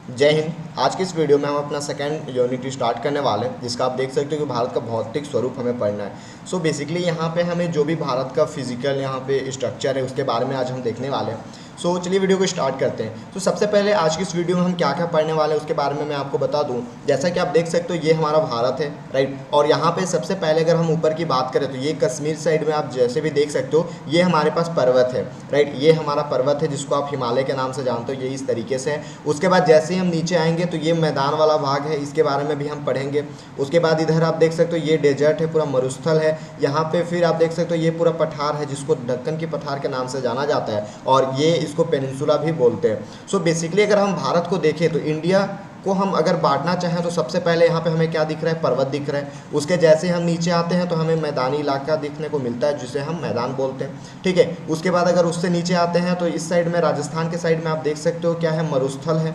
जय हिंद। आज की इस वीडियो में हम अपना सेकंड यूनिट स्टार्ट करने वाले हैं, जिसका आप देख सकते हो कि भारत का भौतिक स्वरूप हमें पढ़ना है। सो बेसिकली यहाँ पे हमें जो भी भारत का फिजिकल यहाँ पे स्ट्रक्चर है उसके बारे में आज हम देखने वाले हैं। सो चलिए वीडियो को स्टार्ट करते हैं। तो सबसे पहले आज की इस वीडियो में हम क्या क्या पढ़ने वाले हैं उसके बारे में मैं आपको बता दूं। जैसा कि आप देख सकते हो ये हमारा भारत है, राइट। और यहाँ पे सबसे पहले अगर हम ऊपर की बात करें तो ये कश्मीर साइड में आप जैसे भी देख सकते हो ये हमारे पास पर्वत है, राइट। ये हमारा पर्वत है जिसको आप हिमालय के नाम से जानते हो, ये इस तरीके से है। उसके बाद जैसे ही हम नीचे आएंगे तो ये मैदान वाला भाग है, इसके बारे में भी हम पढ़ेंगे। उसके बाद इधर आप देख सकते हो ये डेजर्ट है, पूरा मरुस्थल है। यहाँ पे फिर आप देख सकते हो ये पूरा पठार है जिसको दक्कन की पठार के नाम से जाना जाता है, और ये इसको पेनिनसुला भी बोलते हैं। सो बेसिकली अगर हम भारत को देखें तो इंडिया को हम अगर बांटना चाहें तो सबसे पहले यहाँ पे हमें क्या दिख रहा है, पर्वत दिख रहा है। उसके जैसे हम नीचे आते हैं तो हमें मैदानी इलाका दिखने को मिलता है जिसे हम मैदान बोलते हैं, ठीक है। उसके बाद अगर उससे नीचे आते हैं तो इस साइड में राजस्थान के साइड में आप देख सकते हो क्या है, मरुस्थल है,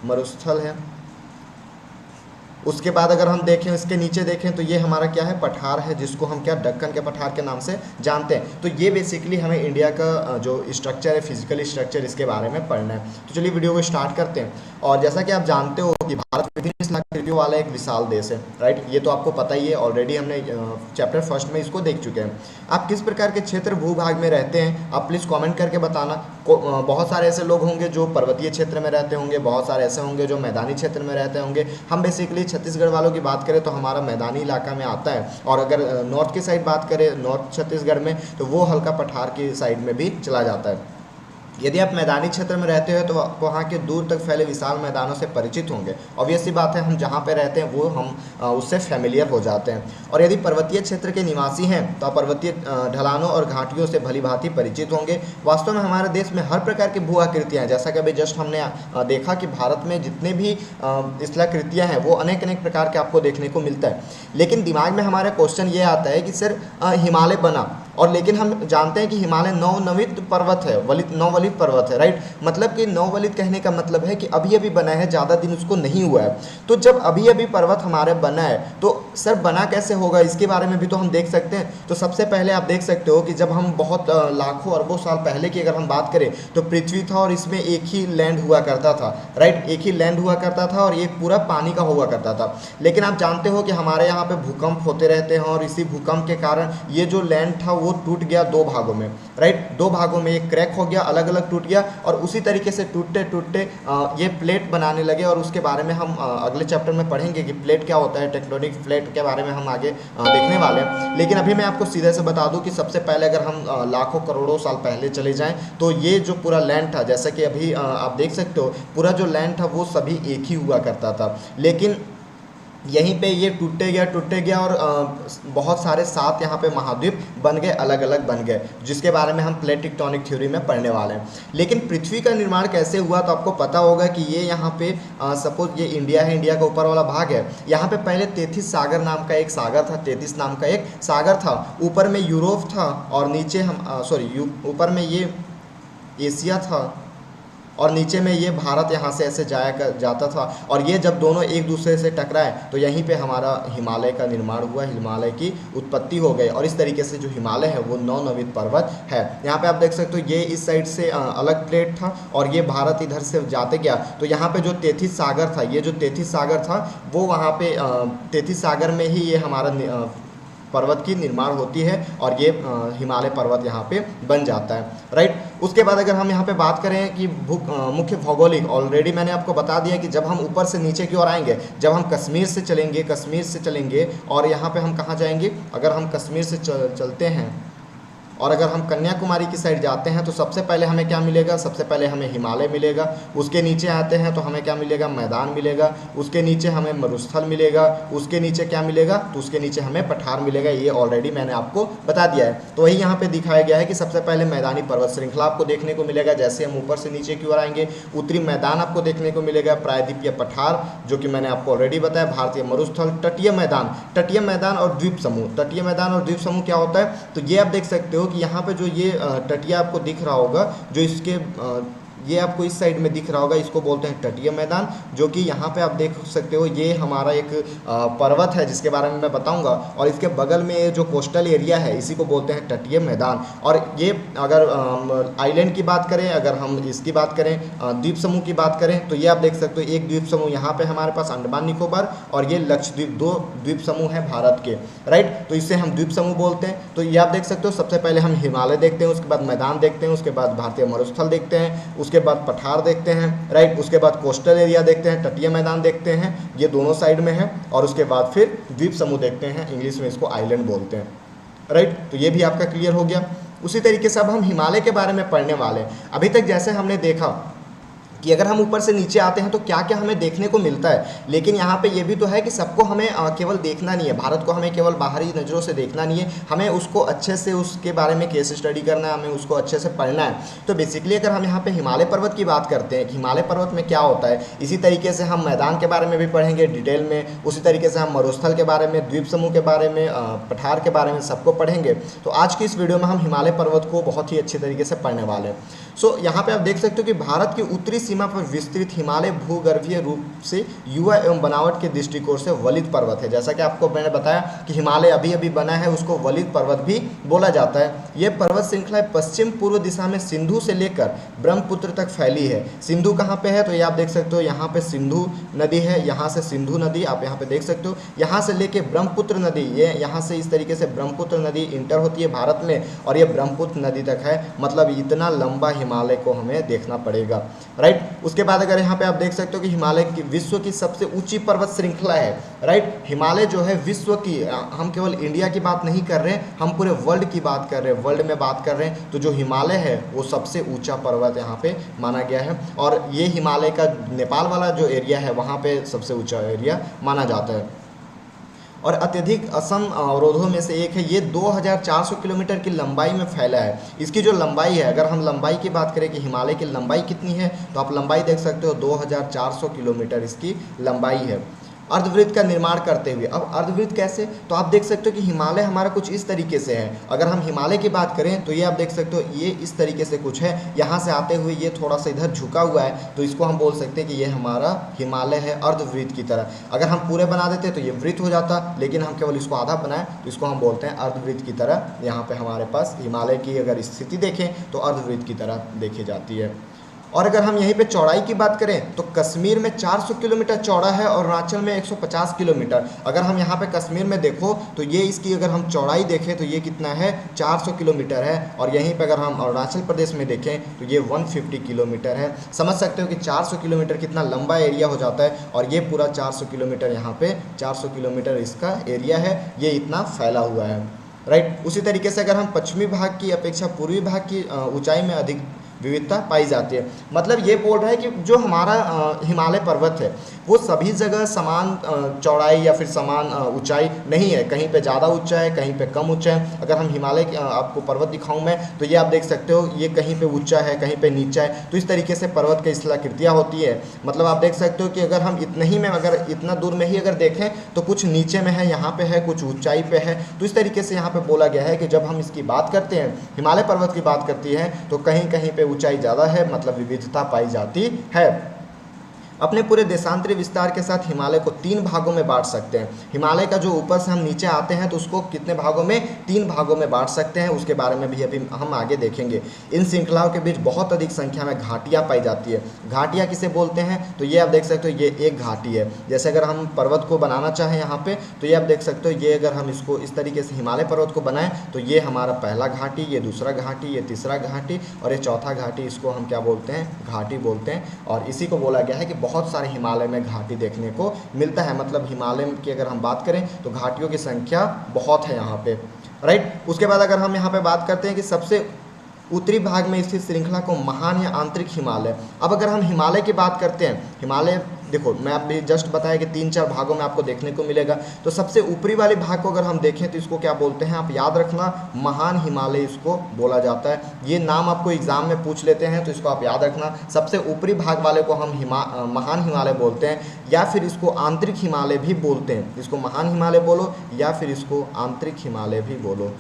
मरुस्थल है। उसके बाद अगर हम देखें इसके नीचे देखें तो ये हमारा क्या है, पठार है, जिसको हम क्या दक्कन के पठार के नाम से जानते हैं। तो ये बेसिकली हमें इंडिया का जो स्ट्रक्चर है, फिजिकल स्ट्रक्चर, इसके बारे में पढ़ना है। तो चलिए वीडियो को स्टार्ट करते हैं। और जैसा कि आप जानते हो कि भारत विभिन्न संस्कृतियों वाला एक विशाल देश है, राइट। ये तो आपको पता ही है, ऑलरेडी हमने चैप्टर फर्स्ट में इसको देख चुके हैं। आप किस प्रकार के क्षेत्र भूभाग में रहते हैं आप प्लीज़ कमेंट करके बताना। बहुत सारे ऐसे लोग होंगे जो पर्वतीय क्षेत्र में रहते होंगे, बहुत सारे ऐसे होंगे जो मैदानी क्षेत्र में रहते होंगे। हम बेसिकली छत्तीसगढ़ वालों की बात करें तो हमारा मैदानी इलाका में आता है, और अगर नॉर्थ की साइड बात करें, नॉर्थ छत्तीसगढ़ में, तो वो हल्का पठार की साइड में भी चला जाता है। यदि आप मैदानी क्षेत्र में रहते हो तो आप वहाँ के दूर तक फैले विशाल मैदानों से परिचित होंगे। ऑब्वियस सी बात है, हम जहाँ पे रहते हैं वो हम उससे फैमिलियर हो जाते हैं। और यदि पर्वतीय क्षेत्र के निवासी हैं तो आप पर्वतीय ढलानों और घाटियों से भली भांति परिचित होंगे। वास्तव में हमारे देश में हर प्रकार की भू आकृतियाँ हैं, जैसा कि अभी जस्ट हमने देखा कि भारत में जितने भी स्थलाकृतियाँ हैं वो अनेक अनेक प्रकार के आपको देखने को मिलता है। लेकिन दिमाग में हमारा क्वेश्चन ये आता है कि सर हिमालय बना, और लेकिन हम जानते हैं कि हिमालय नवनवित पर्वत है, नववलित पर्वत है, राइट। मतलब कि नववलित कहने का मतलब है कि अभी अभी बना है, ज़्यादा दिन उसको नहीं हुआ है। तो जब अभी अभी पर्वत हमारे बना है तो सर बना कैसे होगा, इसके बारे में भी तो हम देख सकते हैं। तो सबसे पहले आप देख सकते हो कि जब हम बहुत लाखों अरबों साल पहले की अगर हम बात करें तो पृथ्वी था और इसमें एक ही लैंड हुआ करता था, राइट। एक ही लैंड हुआ करता था और ये पूरा पानी का हुआ करता था। लेकिन आप जानते हो कि हमारे यहाँ पे भूकंप होते रहते हैं, और इसी भूकंप के कारण ये जो लैंड था वो टूट गया दो भागों में, राइट। दो भागों में एक क्रैक हो गया, अलग अलग टूट गया, और उसी तरीके से टूटते टूटते ये प्लेट बनाने लगे। और उसके बारे में हम अगले चैप्टर में पढ़ेंगे कि प्लेट क्या होता है, टेक्टोनिक प्लेट के बारे में हम आगे देखने वाले हैं। लेकिन अभी मैं आपको सीधे से बता दूं कि सबसे पहले अगर हम लाखों करोड़ों साल पहले चले जाएं तो ये जो पूरा लैंड था, जैसा कि अभी आप देख सकते हो, पूरा जो लैंड था वो सभी एक ही हुआ करता था। लेकिन यहीं पे ये टूटते गया और बहुत सारे सात यहाँ पे महाद्वीप बन गए, अलग अलग बन गए, जिसके बारे में हम प्लेट टेक्टोनिक थ्योरी में पढ़ने वाले हैं। लेकिन पृथ्वी का निर्माण कैसे हुआ तो आपको पता होगा कि ये यहाँ पे सपोज ये इंडिया है, इंडिया का ऊपर वाला भाग है। यहाँ पे पहले तेथिस सागर नाम का एक सागर था, तेथिस नाम का एक सागर था। ऊपर में यूरोप था और नीचे ऊपर में ये एशिया था और नीचे में ये भारत यहाँ से ऐसे जाता था। और ये जब दोनों एक दूसरे से टकराए तो यहीं पे हमारा हिमालय का निर्माण हुआ, हिमालय की उत्पत्ति हो गई। और इस तरीके से जो हिमालय है वो नवनवित पर्वत है। यहाँ पे आप देख सकते हो ये इस साइड से अलग प्लेट था और ये भारत इधर से जाते गया। तो यहाँ पे जो तेथिस सागर था, ये जो तेथिस सागर था वो वहाँ पे तेथिस सागर में ही ये हमारा पर्वत की निर्माण होती है और ये हिमालय पर्वत यहाँ पे बन जाता है, राइट। उसके बाद अगर हम यहाँ पे बात करें कि मुख्य भौगोलिक, ऑलरेडी मैंने आपको बता दिया कि जब हम ऊपर से नीचे की ओर आएंगे, जब हम कश्मीर से चलेंगे और यहाँ पे हम कहाँ जाएंगे, अगर हम कश्मीर से चलते हैं और अगर हम कन्याकुमारी की साइड जाते हैं तो सबसे पहले हमें क्या मिलेगा, सबसे पहले हमें हिमालय मिलेगा। उसके नीचे आते हैं तो हमें क्या मिलेगा, मैदान मिलेगा। उसके नीचे हमें मरुस्थल मिलेगा। उसके नीचे क्या मिलेगा, तो उसके नीचे हमें पठार मिलेगा। ये ऑलरेडी मैंने आपको बता दिया है। तो वही यहाँ पे दिखाया गया है कि सबसे पहले मैदानी पर्वत श्रृंखला आपको देखने को मिलेगा। जैसे हम ऊपर से नीचे की ओर आएंगे, उत्तरी मैदान आपको देखने को मिलेगा, प्रायद्वीपीय पठार जो कि मैंने आपको ऑलरेडी बताया, भारतीय मरुस्थल, तटीय मैदान और द्वीप समूह। तटीय मैदान और द्वीप समूह क्या होता है, तो ये आप देख सकते हो कि यहाँ पे जो ये तटिया आपको दिख रहा होगा, जो इसके ये आपको इस साइड में दिख रहा होगा, इसको बोलते हैं तटीय मैदान, जो कि यहाँ पे आप देख सकते हो ये हमारा एक पर्वत है जिसके बारे में मैं बताऊंगा, और इसके बगल में ये जो कोस्टल एरिया है इसी को बोलते हैं तटीय मैदान। और ये अगर आइलैंड की बात करें, अगर हम इसकी बात करें द्वीप समूह की बात करें, तो ये आप देख सकते हो एक द्वीप समूह यहाँ पे हमारे पास अंडमान निकोबार, और ये लक्षद्वीप, 2 द्वीप समूह है भारत के, राइट। तो इसे हम द्वीप समूह बोलते हैं। तो ये आप देख सकते हो सबसे पहले हम हिमालय देखते हैं, उसके बाद मैदान देखते हैं, उसके बाद भारतीय मरुस्थल देखते हैं, उसके बाद पठार देखते हैं, राइट। उसके बाद कोस्टल एरिया देखते हैं, तटीय मैदान देखते हैं, ये दोनों साइड में है, और उसके बाद फिर द्वीप समूह देखते हैं, इंग्लिश में इसको आइलैंड बोलते हैं, राइट। तो ये भी आपका क्लियर हो गया। उसी तरीके से अब हम हिमालय के बारे में पढ़ने वाले हैं। अभी तक जैसे हमने देखा कि अगर हम ऊपर से नीचे आते हैं तो क्या क्या हमें देखने को मिलता है, लेकिन यहाँ पे ये भी तो है कि सबको हमें केवल देखना नहीं है, भारत को हमें केवल बाहरी नज़रों से देखना नहीं है, हमें उसको अच्छे से उसके बारे में केस स्टडी करना है, हमें उसको अच्छे से पढ़ना है। तो बेसिकली अगर हम यहाँ पे हिमालय पर्वत की बात करते हैं कि हिमालय पर्वत में क्या होता है, इसी तरीके से हम मैदान के बारे में भी पढ़ेंगे डिटेल में, उसी तरीके से हम मरुस्थल के बारे में, द्वीप समूह के बारे में, पठार के बारे में सबको पढ़ेंगे। तो आज की इस वीडियो में हम हिमालय पर्वत को बहुत ही अच्छी तरीके से पढ़ने वाले हैं। सो यहाँ पे आप देख सकते हो कि भारत की उत्तरी सीमा पर विस्तृत हिमालय भूगर्भीय रूप से युवा एवं बनावट के दृष्टिकोण से वलित पर्वत है। जैसा कि आपको मैंने बताया कि हिमालय अभी अभी बना है, उसको वलित पर्वत भी बोला जाता है। यह पर्वत श्रृंखला पश्चिम पूर्व दिशा में सिंधु से लेकर ब्रह्मपुत्र तक फैली है। सिंधु कहाँ पे है, तो ये आप देख सकते हो यहाँ पे सिंधु नदी है, यहाँ से सिंधु नदी आप यहाँ पे देख सकते हो, यहाँ से लेके ब्रह्मपुत्र नदी, ये यहाँ से इस तरीके से ब्रह्मपुत्र नदी इंटर होती है भारत में, और ये ब्रह्मपुत्र नदी तक है। मतलब इतना लंबा हिमालय को हमें देखना पड़ेगा, राइट। उसके बाद अगर यहाँ पे आप देख सकते हो कि हिमालय की विश्व की सबसे ऊंची पर्वत श्रृंखला है, राइट। हिमालय जो है विश्व की, हम केवल इंडिया की बात नहीं कर रहे हैं, हम पूरे वर्ल्ड की बात कर रहे हैं, वर्ल्ड में बात कर रहे हैं। तो जो हिमालय है वो सबसे ऊंचा पर्वत यहाँ पे माना गया है, और ये हिमालय का नेपाल वाला जो एरिया है वहाँ पे सबसे ऊंचा एरिया माना जाता है। और अत्यधिक असम अवरोधों में से एक है। ये 2400 किलोमीटर की लंबाई में फैला है। इसकी जो लंबाई है, अगर हम लंबाई की बात करें कि हिमालय की लंबाई कितनी है, तो आप लंबाई देख सकते हो 2400 किलोमीटर इसकी लंबाई है। अर्धवृत्त का निर्माण करते हुए, अब अर्धवृत्त कैसे, तो आप देख सकते हो कि हिमालय हमारा कुछ इस तरीके से है। अगर हम हिमालय की बात करें तो ये आप देख सकते हो ये इस तरीके से कुछ है, यहाँ से आते हुए ये थोड़ा सा इधर झुका हुआ है, तो इसको हम बोल सकते हैं कि ये हमारा हिमालय है अर्धवृत्त की तरह। अगर हम पूरे बना देते तो ये वृत्त हो जाता, लेकिन हम केवल इसको आधा बनाए तो इसको हम बोलते हैं अर्धवृत्त की तरह। यहाँ पर हमारे पास हिमालय की अगर स्थिति देखें तो अर्धवृत्त की तरह देखी जाती है। और अगर हम यहीं पे चौड़ाई की बात करें तो कश्मीर में 400 किलोमीटर चौड़ा है और अरुणाचल में 150 किलोमीटर। अगर हम यहाँ पे कश्मीर में देखो तो ये इसकी अगर हम चौड़ाई देखें तो ये कितना है, 400 किलोमीटर है, और यहीं पे अगर हम अरुणाचल प्रदेश में देखें तो ये 150 किलोमीटर है। समझ सकते हो कि 400 किलोमीटर कितना लंबा एरिया हो जाता है, और ये पूरा 400 किलोमीटर यहाँ पर 400 किलोमीटर इसका एरिया है, ये इतना फैला हुआ है, राइट। उसी तरीके से अगर हम पश्चिमी भाग की अपेक्षा पूर्वी भाग की ऊंचाई में अधिक विविधता पाई जाती है। मतलब ये बोल रहा है कि जो हमारा हिमालय पर्वत है वो सभी जगह समान चौड़ाई या फिर समान ऊंचाई नहीं है, कहीं पे ज़्यादा ऊंचा है, कहीं पे कम ऊंचा है। अगर हम हिमालय आपको पर्वत दिखाऊं मैं तो ये आप देख सकते हो ये कहीं पे ऊंचा है, कहीं पे नीचा है। तो इस तरीके से पर्वत की स्थलाकृतियाँ होती है। मतलब आप देख सकते हो कि अगर हम इतने ही में, अगर इतना दूर में ही अगर देखें तो कुछ नीचे में है, यहाँ पे है, कुछ ऊंचाई पे है। तो इस तरीके से यहाँ पे बोला गया है कि जब हम इसकी बात करते हैं, हिमालय पर्वत की बात करती है, तो कहीं कहीं पे ऊंचाई ज़्यादा है, मतलब विविधता पाई जाती है। अपने पूरे देशांतरी विस्तार के साथ हिमालय को 3 भागों में बांट सकते हैं। हिमालय का जो ऊपर से हम नीचे आते हैं तो उसको कितने भागों में, 3 भागों में बांट सकते हैं। उसके बारे में भी अभी हम आगे देखेंगे। इन श्रृंखलाओं के बीच बहुत अधिक संख्या में घाटियाँ पाई जाती है। घाटियाँ किसे बोलते हैं, तो ये आप देख सकते हो ये एक घाटी है। जैसे अगर हम पर्वत को बनाना चाहें यहाँ पे, तो ये आप देख सकते हो, ये अगर हम इसको इस तरीके से हिमालय पर्वत को बनाएं तो ये हमारा पहला घाटी, ये दूसरा घाटी, ये तीसरा घाटी, और ये चौथा घाटी, इसको हम क्या बोलते हैं, घाटी बोलते हैं। और इसी को बोला गया है कि बहुत सारे हिमालय में घाटी देखने को मिलता है। मतलब हिमालय की अगर हम बात करें तो घाटियों की संख्या बहुत है यहाँ पे, राइट। उसके बाद अगर हम यहाँ पे बात करते हैं कि सबसे उत्तरी भाग में स्थित श्रृंखला को महान या आंतरिक हिमालय। अब अगर हम हिमालय की बात करते हैं, हिमालय देखो मैं अभी जस्ट बताया कि 3-4 भागों में आपको देखने को मिलेगा। तो सबसे ऊपरी वाले भाग को अगर हम देखें तो इसको क्या बोलते हैं, आप याद रखना, महान हिमालय इसको बोला जाता है। ये नाम आपको एग्जाम में पूछ लेते हैं तो इसको आप याद रखना। सबसे ऊपरी भाग वाले को हम महान हिमालय बोलते हैं, या फिर इसको आंतरिक हिमालय भी बोलते हैं। इसको महान हिमालय बोलो या फिर इसको आंतरिक हिमालय भी बोलो।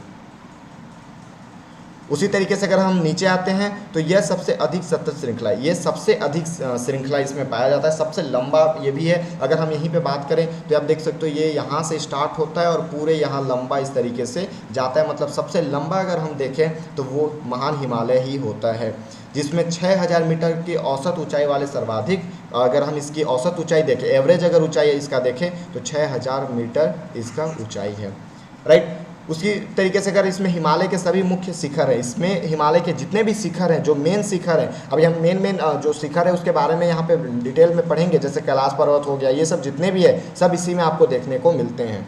उसी तरीके से अगर हम नीचे आते हैं तो यह सबसे अधिक सतत श्रृंखला है, ये सबसे अधिक श्रृंखला इसमें पाया जाता है, सबसे लंबा ये भी है। अगर हम यहीं पे बात करें तो आप देख सकते हो ये यहाँ से स्टार्ट होता है और पूरे यहाँ लंबा इस तरीके से जाता है, मतलब सबसे लंबा अगर हम देखें तो वो महान हिमालय ही होता है, जिसमें 6000 मीटर की औसत ऊंचाई वाले सर्वाधिक, अगर हम इसकी औसत ऊंचाई देखें, एवरेज अगर ऊंचाई इसका देखें तो 6000 मीटर इसका ऊंचाई है, राइट। उसी तरीके से अगर इसमें हिमालय के सभी मुख्य शिखर हैं, इसमें हिमालय के जितने भी शिखर हैं, जो मेन शिखर हैं, अब हम मेन जो शिखर है उसके बारे में यहाँ पे डिटेल में पढ़ेंगे, जैसे कैलाश पर्वत हो गया, ये सब जितने भी है सब इसी में आपको देखने को मिलते हैं।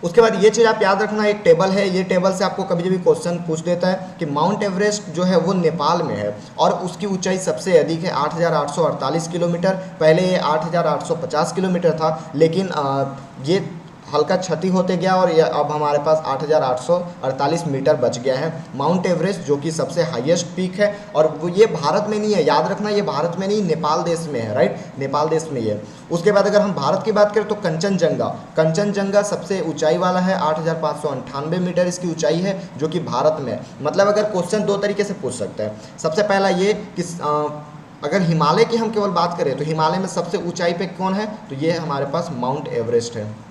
उसके बाद ये चीज़ आप याद रखना, एक टेबल है, ये टेबल से आपको कभी भी क्वेश्चन पूछ देता है कि माउंट एवरेस्ट जो है वो नेपाल में है और उसकी ऊंचाई सबसे अधिक है 8848 किलोमीटर। पहले ये 8850 किलोमीटर था, लेकिन ये हल्का क्षति होते गया और ये अब हमारे पास 8848 मीटर बच गया है माउंट एवरेस्ट, जो कि सबसे हाईएस्ट पीक है। और वो ये भारत में नहीं है, याद रखना, ये भारत में नहीं, नेपाल देश में है, राइट, नेपाल देश में ये। उसके बाद अगर हम भारत की बात करें तो कंचनजंगा सबसे ऊंचाई वाला है, 8598 मीटर इसकी ऊंचाई है, जो कि भारत में है। मतलब अगर क्वेश्चन दो तरीके से पूछ सकते हैं। सबसे पहला ये कि अगर हिमालय की हम केवल बात करें तो हिमालय में सबसे ऊंचाई पे कौन है, तो ये हमारे पास माउंट एवरेस्ट है,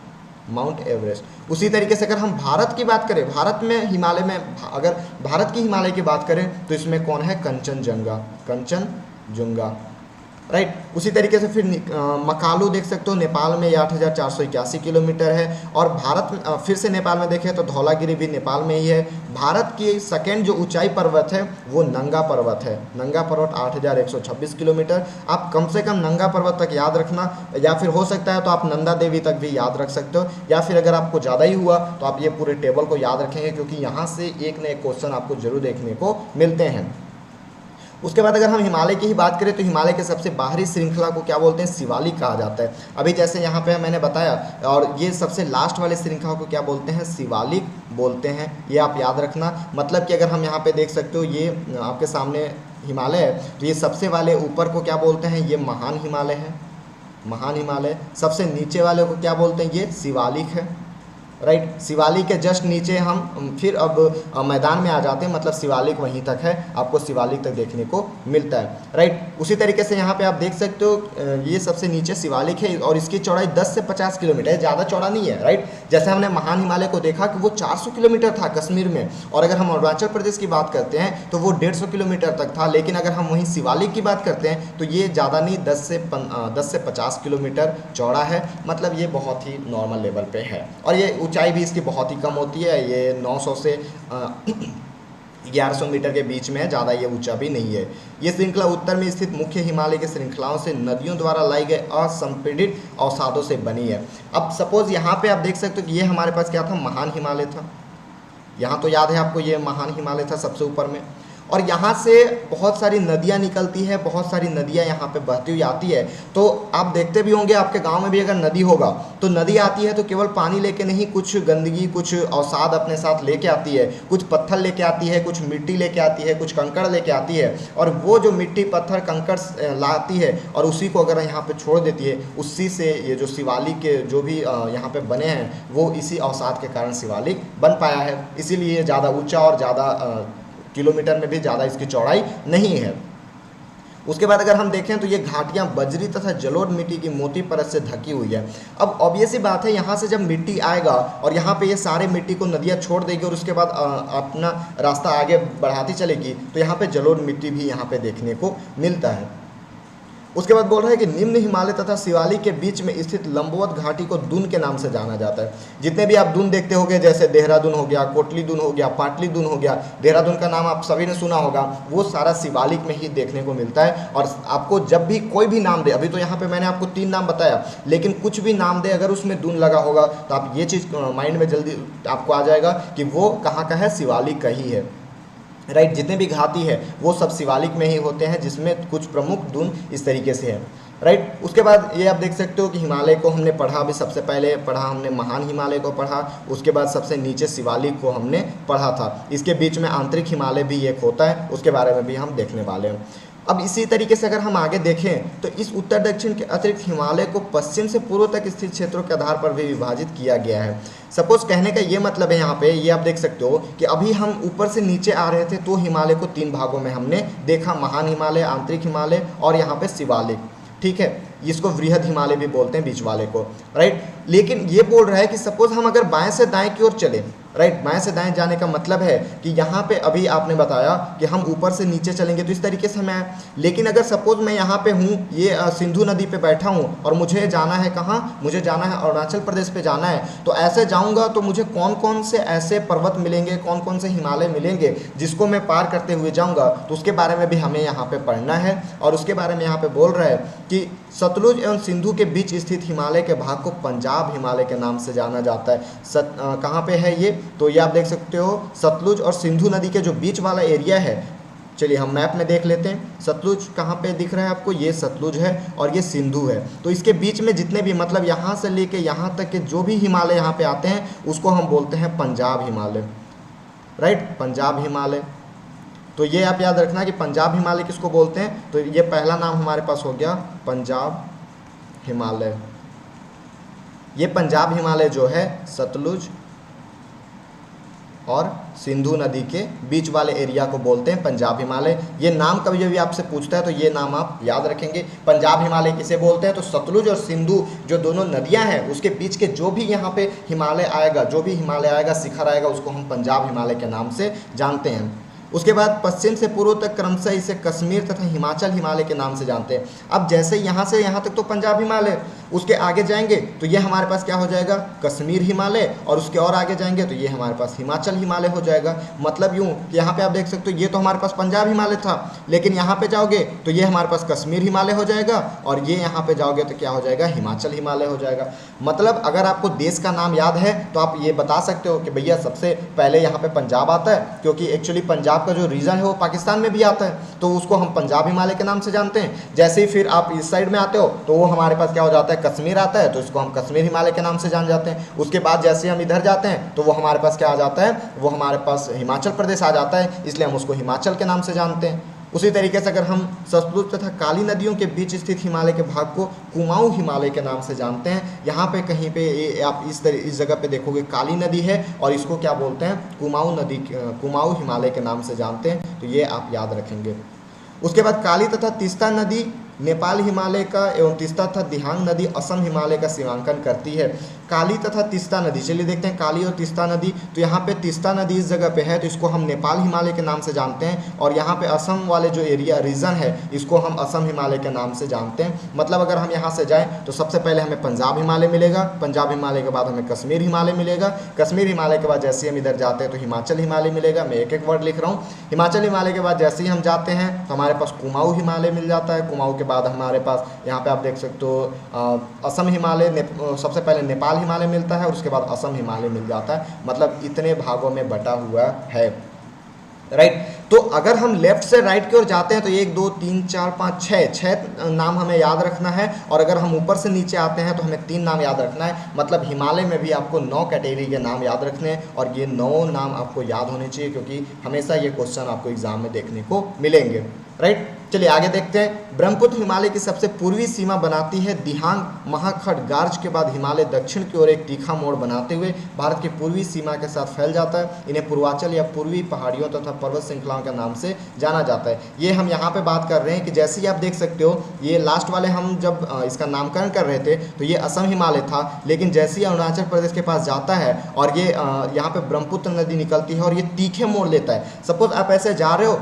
माउंट एवरेस्ट। उसी तरीके से अगर हम भारत की बात करें, भारत में हिमालय में अगर भारत की हिमालय की बात करें तो इसमें कौन है, कंचनजंगा, राइट। उसी तरीके से फिर मकालू देख सकते हो, नेपाल में ये 8481 किलोमीटर है। और भारत में फिर से नेपाल में देखें तो धौलागिरी भी नेपाल में ही है। भारत की सेकेंड जो ऊंचाई पर्वत है वो नंगा पर्वत है, नंगा पर्वत 8126 किलोमीटर। आप कम से कम नंगा पर्वत तक याद रखना, या फिर हो सकता है तो आप नंदा देवी तक भी याद रख सकते हो, या फिर अगर आपको ज़्यादा ही हुआ तो आप ये पूरे टेबल को याद रखेंगे, क्योंकि यहाँ से एक न एक क्वेश्चन आपको जरूर देखने को मिलते हैं। उसके बाद अगर हम हिमालय की ही बात करें तो हिमालय के सबसे बाहरी श्रृंखला को क्या बोलते हैं, शिवालिक कहा जाता है। अभी जैसे यहाँ पे मैंने बताया, और ये सबसे लास्ट वाले श्रृंखला को क्या बोलते हैं, शिवालिक बोलते हैं, ये आप याद रखना। मतलब कि अगर हम यहाँ पे देख सकते हो, ये आपके सामने हिमालय है, तो ये सबसे वाले ऊपर को क्या बोलते हैं, ये महान हिमालय है, महान हिमालय। सबसे नीचे वाले को क्या बोलते हैं, ये शिवालिक है, राइट। शिवालिक के जस्ट नीचे हम फिर अब मैदान में आ जाते हैं, मतलब शिवालिक वहीं तक है, आपको शिवालिक तक देखने को मिलता है, राइट। उसी तरीके से यहाँ पे आप देख सकते हो, ये सबसे नीचे शिवालिक है और इसकी चौड़ाई 10 से 50 किलोमीटर है, ज़्यादा चौड़ा नहीं है, राइट। जैसे हमने महान हिमालय को देखा कि वो 400 किलोमीटर था कश्मीर में, और अगर हम अरुणाचल प्रदेश की बात करते हैं तो वो 150 किलोमीटर तक था। लेकिन अगर हम वहीं शिवालिक की बात करते हैं तो ये ज़्यादा नहीं, 10 से 50 किलोमीटर चौड़ा है, मतलब ये बहुत ही नॉर्मल लेवल पे है। और ये ऊंचाई भी इसकी बहुत ही कम होती है, ये 900 से 1100 मीटर के बीच में है, ज़्यादा ये ऊंचा भी नहीं है। ये श्रृंखला उत्तर में स्थित मुख्य हिमालय की श्रृंखलाओं से नदियों द्वारा लाई गए असंपीड़ित अवसादों से बनी है। अब सपोज यहाँ पे आप देख सकते हो कि ये हमारे पास क्या था, महान हिमालय था, यहाँ तो याद है आपको, ये महान हिमालय था सबसे ऊपर में। और यहाँ से बहुत सारी नदियाँ निकलती है, बहुत सारी नदियाँ यहाँ पे बहती हुई आती है। तो आप देखते भी होंगे आपके गांव में भी अगर नदी होगा तो नदी आती है तो केवल पानी लेके नहीं, कुछ गंदगी, कुछ अवसाद अपने साथ लेके आती है, कुछ पत्थर लेके आती है, कुछ मिट्टी लेके आती है, कुछ कंकड़ लेके आती है। और वो जो मिट्टी, पत्थर, कंकड़ लाती है और उसी को अगर यहाँ पर छोड़ देती है, उसी से ये जो शिवालिक के जो भी यहाँ पर बने हैं वो इसी अवसाद के कारण शिवालिक बन पाया है। इसीलिए ज़्यादा ऊँचा और ज़्यादा किलोमीटर में भी ज़्यादा इसकी चौड़ाई नहीं है। उसके बाद अगर हम देखें तो ये घाटियाँ बजरी तथा जलोढ़ मिट्टी की मोटी परत से ढकी हुई है। अब ऑब्वियस ही बात है, यहाँ से जब मिट्टी आएगा और यहाँ पे ये सारे मिट्टी को नदियाँ छोड़ देगी और उसके बाद अपना रास्ता आगे बढ़ाती चलेगी, तो यहाँ पे जलोढ़ मिट्टी भी यहाँ पे देखने को मिलता है। उसके बाद बोल रहा है कि निम्न हिमालय तथा शिवालिक के बीच में स्थित लंबवत घाटी को दून के नाम से जाना जाता है। जितने भी आप दून देखते होंगे, जैसे देहरादून हो गया, कोटली दून हो गया, पाटली दून हो गया, देहरादून का नाम आप सभी ने सुना होगा, वो सारा शिवालिक में ही देखने को मिलता है। और आपको जब भी कोई भी नाम दे, अभी तो यहाँ पे मैंने आपको 3 नाम बताया, लेकिन कुछ भी नाम दे अगर उसमें दून लगा होगा तो आप ये चीज़ माइंड में जल्दी आपको आ जाएगा कि वो कहाँ का है, शिवालिक का ही है, राइट। जितने भी घाटी है वो सब शिवालिक में ही होते हैं, जिसमें कुछ प्रमुख दून इस तरीके से है, राइट। उसके बाद ये आप देख सकते हो कि हिमालय को हमने पढ़ा, अभी सबसे पहले पढ़ा हमने महान हिमालय को पढ़ा, उसके बाद सबसे नीचे शिवालिक को हमने पढ़ा था। इसके बीच में आंतरिक हिमालय भी एक होता है, उसके बारे में भी हम देखने वाले हैं। अब इसी तरीके से अगर हम आगे देखें तो इस उत्तर दक्षिण के अतिरिक्त हिमालय को पश्चिम से पूर्व तक स्थित क्षेत्रों के आधार पर भी विभाजित किया गया है। सपोज कहने का ये मतलब है यहाँ पे ये आप देख सकते हो कि अभी हम ऊपर से नीचे आ रहे थे तो हिमालय को 3 भागों में हमने देखा, महान हिमालय, आंतरिक हिमालय और यहाँ पे शिवालिक, ठीक है, इसको वृहद हिमालय भी बोलते हैं बीच वाले को, राइट। लेकिन ये बोल रहा है कि सपोज हम अगर बाएं से दाएं की ओर चले, राइट, बाएं से दाएं जाने का मतलब है कि यहाँ पे अभी आपने बताया कि हम ऊपर से नीचे चलेंगे तो इस तरीके से हमें आए। लेकिन अगर सपोज मैं यहाँ पे हूँ, ये सिंधु नदी पे बैठा हूँ और मुझे जाना है कहाँ, मुझे जाना है अरुणाचल प्रदेश पे जाना है, तो ऐसे जाऊँगा तो मुझे कौन कौन से ऐसे पर्वत मिलेंगे, कौन कौन से हिमालय मिलेंगे जिसको मैं पार करते हुए जाऊँगा, तो उसके बारे में भी हमें यहाँ पर पढ़ना है। और उसके बारे में यहाँ पर बोल रहा है कि सतलुज एवं सिंधु के बीच स्थित हिमालय के भाग को पंजाब हिमालय के नाम से जाना जाता है। कहाँ पे है ये, तो ये आप देख सकते हो सतलुज और सिंधु नदी के जो बीच वाला एरिया है। चलिए हम मैप में देख लेते हैं, सतलुज कहाँ पे दिख रहा है आपको, ये सतलुज है और ये सिंधु है। तो इसके बीच में जितने भी मतलब यहाँ से लेके यहाँ तक के जो भी हिमालय यहाँ पे आते हैं उसको हम बोलते हैं पंजाब हिमालय, राइट, पंजाब हिमालय। तो ये आप याद रखना कि पंजाब हिमालय किसको बोलते हैं, तो ये पहला नाम हमारे पास हो गया पंजाब हिमालय। ये पंजाब हिमालय जो है सतलुज और सिंधु नदी के बीच वाले एरिया को बोलते हैं पंजाब हिमालय। ये नाम कभी भी आपसे पूछता है तो ये नाम आप याद रखेंगे। पंजाब हिमालय किसे बोलते हैं, तो सतलुज और सिंधु जो दोनों नदियां हैं उसके बीच के जो भी यहाँ पे हिमालय आएगा, जो भी हिमालय आएगा, शिखर आएगा, उसको हम पंजाब हिमालय के नाम से जानते हैं। उसके बाद पश्चिम से पूर्व तक क्रमशः इसे कश्मीर तथा हिमाचल हिमालय के नाम से जानते हैं। अब जैसे यहाँ से यहाँ तक तो पंजाब हिमालय, उसके आगे जाएंगे तो ये हमारे पास क्या हो जाएगा, कश्मीर हिमालय, और उसके और आगे जाएंगे तो ये हमारे पास हिमाचल हिमालय हो जाएगा। मतलब यूँ कि यहाँ पे आप देख सकते हो ये तो हमारे पास पंजाब हिमालय था, लेकिन यहाँ पे जाओगे तो ये हमारे पास कश्मीर हिमालय हो जाएगा, और ये यहाँ पे जाओगे तो क्या हो जाएगा, हिमाचल हिमालय हो जाएगा। मतलब अगर आपको देश का नाम याद है तो आप ये बता सकते हो कि भैया सबसे पहले यहाँ पे पंजाब आता है, क्योंकि एक्चुअली पंजाब का जो रीजन है वो पाकिस्तान में भी आता है, तो उसको हम पंजाब हिमालय के नाम से जानते हैं। जैसे ही फिर आप इस साइड में आते हो तो वो हमारे पास क्या हो जाता है, कश्मीर आता है, तो इसको हम कश्मीर हिमालय के नाम से जान जाते हैं। उसके बाद जैसे हम इधर जाते हैं तो वो हमारे पास क्या आ जाता है, वो हमारे पास हिमाचल प्रदेश आ जाता है, इसलिए हम उसको हिमाचल के नाम से जानते हैं। उसी तरीके से अगर हम सतलुज तथा काली नदियों के बीच स्थित हिमालय के भाग को कुमाऊं हिमालय के नाम से जानते हैं। यहाँ पे कहीं पे आप इस जगह पे देखोगे काली नदी है और इसको क्या बोलते हैं, कुमाऊं नदी, कुमाऊं हिमालय के नाम से जानते हैं, तो ये आप याद रखेंगे। उसके बाद काली तथा तीस्ता नदी नेपाल हिमालय का एवं तीस्ता तथा दिहांग नदी असम हिमालय का सीमांकन करती है। काली तथा तीस्ता नदी, चलिए देखते हैं काली और तीस्ता नदी। तो यहाँ पे तीस्ता नदी इस जगह पे है तो इसको हम नेपाल हिमालय के नाम से जानते हैं, और यहाँ पे असम वाले जो एरिया रीजन है इसको हम असम हिमालय के नाम से जानते हैं। मतलब अगर हम यहाँ से जाएँ तो सबसे पहले हमें पंजाब हिमालय मिलेगा, पंजाब हिमालय के बाद हमें कश्मीर हिमालय मिलेगा, कश्मीर हिमालय के बाद जैसे ही हम इधर जाते हैं तो हिमाचल हिमालय मिलेगा। मैं एक एक वर्ड लिख रहा हूँ। हिमाचल हिमालय के बाद जैसे ही हम जाते हैं तो हमारे पास कुमाऊं हिमालय मिल जाता है। कुमाऊं के बाद हमारे पास यहाँ पे आप देख सकते हो असम हिमालय, सबसे पहले नेपाल हिमालय मिलता है और उसके बाद असम हिमालय मिल जाता है। मतलब इतने भागों में बटा हुआ है, राइट। तो अगर हम लेफ्ट से राइट की ओर जाते हैं तो 1 2 3 4 5 6 नाम हमें याद रखना है, और अगर हम ऊपर से नीचे आते हैं तो हमें 3 नाम याद रखना है। मतलब हिमालय में भी आपको 9 कैटेगरी के नाम याद रखने हैं, और ये 9 नाम आपको याद होने चाहिए, क्योंकि हमेशा ये क्वेश्चन आपको एग्जाम में देखने को मिलेंगे, राइट। चलिए आगे देखते हैं। ब्रह्मपुत्र हिमालय की सबसे पूर्वी सीमा बनाती है। दिहांग महाखड़ गार्ज के बाद हिमालय दक्षिण की ओर एक तीखा मोड़ बनाते हुए भारत की पूर्वी सीमा के साथ फैल जाता है। इन्हें पूर्वांचल या पूर्वी पहाड़ियों तथा पर्वत श्रृंखलाओं के नाम से जाना जाता है। ये हम यहाँ पे बात कर रहे हैं कि जैसे ही आप देख सकते हो ये लास्ट वाले हम जब इसका नामकरण कर रहे थे तो ये असम हिमालय था, लेकिन जैसे ही अरुणाचल प्रदेश के पास जाता है और ये यहाँ पे ब्रह्मपुत्र नदी निकलती है और ये तीखे मोड़ लेता है। सपोज आप ऐसे जा रहे हो,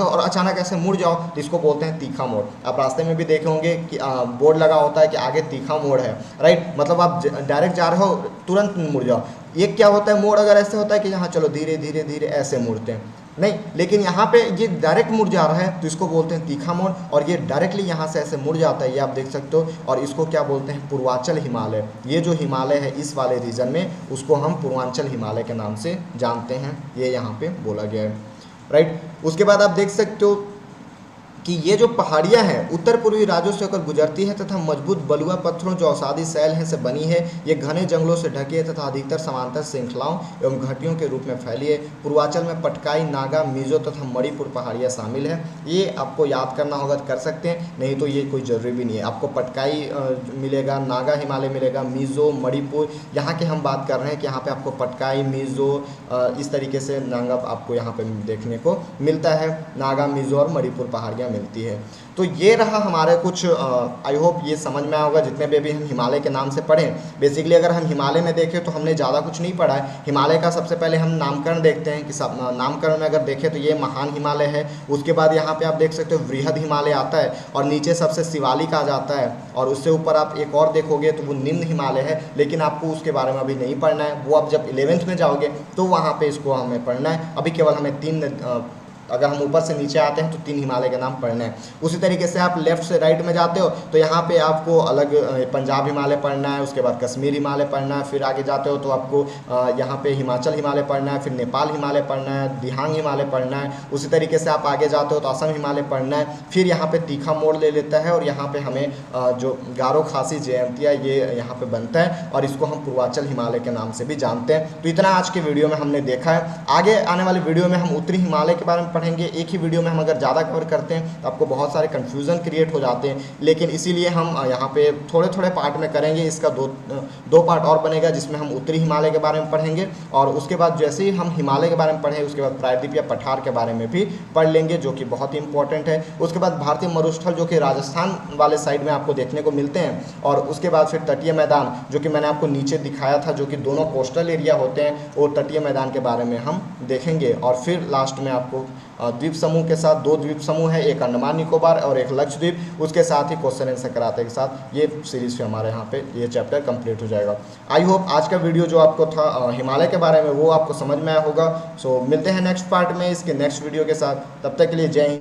और अचानक ऐसे मुड़ जाओ तो इसको बोलते हैं तीखा मोड़। आप रास्ते में भी देखे होंगे कि बोर्ड लगा होता है कि आगे तीखा मोड़ है, राइट। मतलब आप डायरेक्ट जा रहे हो तुरंत मुड़ जाओ। ये क्या होता है, मोड़ अगर ऐसे होता है कि यहाँ चलो धीरे धीरे धीरे ऐसे मुड़ते हैं, नहीं, लेकिन यहाँ पे ये डायरेक्ट मुड़ जा रहा है तो इसको बोलते हैं तीखा मोड़, और ये डायरेक्टली यहाँ से ऐसे मुड़ जाता है, ये आप देख सकते हो। और इसको क्या बोलते हैं, पूर्वांचल हिमालय। ये जो हिमालय है इस वाले रीजन में उसको हम पूर्वांचल हिमालय के नाम से जानते हैं, ये यहाँ पे बोला गया है, राइट। उसके बाद आप देख सकते हो कि ये जो पहाड़ियाँ हैं उत्तर पूर्वी राज्यों से होकर गुजरती है तथा मजबूत बलुआ पत्थरों जो अवसादी शैल हैं से बनी है। ये घने जंगलों से ढकी है तथा अधिकतर समांतर श्रृंखलाओं एवं घाटियों के रूप में फैली है। पूर्वांचल में पटकाई, नागा, मिजो तथा मणिपुर पहाड़ियाँ शामिल है। ये आपको याद करना होगा तो कर सकते हैं, नहीं तो ये कोई ज़रूरी भी नहीं है। आपको पटकाई मिलेगा, नागा हिमालय मिलेगा, मिजो, मणिपुर, यहाँ की हम बात कर रहे हैं कि यहाँ पे आपको पटकाई, मिजो, इस तरीके से नागा आपको यहाँ पे देखने को मिलता है। नागा, मिजो और मणिपुर पहाड़ियाँ मिलती है। तो ये रहा हमारे कुछ, आई होप ये समझ में आया होगा जितने भी अभी हम हिमालय के नाम से पढ़ें। बेसिकली अगर हम हिमालय में देखें तो हमने ज़्यादा कुछ नहीं पढ़ा है। हिमालय का सबसे पहले हम नामकरण देखते हैं कि सब नामकरण में अगर देखें तो ये महान हिमालय है। उसके बाद यहाँ पे आप देख सकते हो वृहद हिमालय आता है और नीचे सबसे शिवालिक आ जाता है, और उससे ऊपर आप एक और देखोगे तो वो निम्न हिमालय है, लेकिन आपको उसके बारे में अभी नहीं पढ़ना है। वो आप जब 11th में जाओगे तो वहाँ पर इसको हमें पढ़ना है। अभी केवल हमें 3, अगर हम ऊपर से नीचे आते हैं तो 3 हिमालय के नाम पढ़ने हैं। उसी तरीके से आप लेफ्ट से राइट में जाते हो तो यहाँ पे आपको अलग पंजाब हिमालय पढ़ना है, उसके बाद कश्मीर हिमालय पढ़ना है, फिर आगे जाते हो तो आपको यहाँ पे हिमाचल हिमालय पढ़ना है, फिर नेपाल हिमालय पढ़ना है, दिहांग हिमालय पढ़ना है। उसी तरीके से आप आगे जाते हो तो असम हिमालय पढ़ना है। फिर यहाँ पे तीखा मोड़ ले लेता है और यहाँ पे हमें जो गारो खासी जयंतिया ये यहाँ पे बनता है, और इसको हम पूर्वांचल हिमालय के नाम से भी जानते हैं। तो इतना आज के वीडियो में हमने देखा है। आगे आने वाले वीडियो में हम उत्तरी हिमालय के बारे में पढ़ेंगे। एक ही वीडियो में हम अगर ज़्यादा कवर करते हैं तो आपको बहुत सारे कन्फ्यूज़न क्रिएट हो जाते हैं, लेकिन इसीलिए हम यहाँ पे थोड़े थोड़े पार्ट में करेंगे। इसका दो पार्ट और बनेगा जिसमें हम उत्तरी हिमालय के बारे में पढ़ेंगे, और उसके बाद जैसे ही हम हिमालय के बारे में पढ़ें उसके बाद प्रायद्वीप या पठार के बारे में भी पढ़ लेंगे, जो कि बहुत ही इंपॉर्टेंट है। उसके बाद भारतीय मरुस्थल जो कि राजस्थान वाले साइड में आपको देखने को मिलते हैं, और उसके बाद फिर तटीय मैदान जो कि मैंने आपको नीचे दिखाया था, जो कि दोनों कोस्टल एरिया होते हैं, वो तटीय मैदान के बारे में हम देखेंगे। और फिर लास्ट में आपको द्वीप समूह के साथ 2 द्वीप समूह है, एक अंडमान निकोबार और एक लक्षद्वीप, उसके साथ ही क्वेश्चन आंसर कराते के साथ ये सीरीज पे हमारे यहाँ पे ये चैप्टर कंप्लीट हो जाएगा। आई होप आज का वीडियो जो आपको था हिमालय के बारे में वो आपको समझ में आया होगा। सो मिलते हैं नेक्स्ट पार्ट में इसके नेक्स्ट वीडियो के साथ। तब तक के लिए जय हिंद।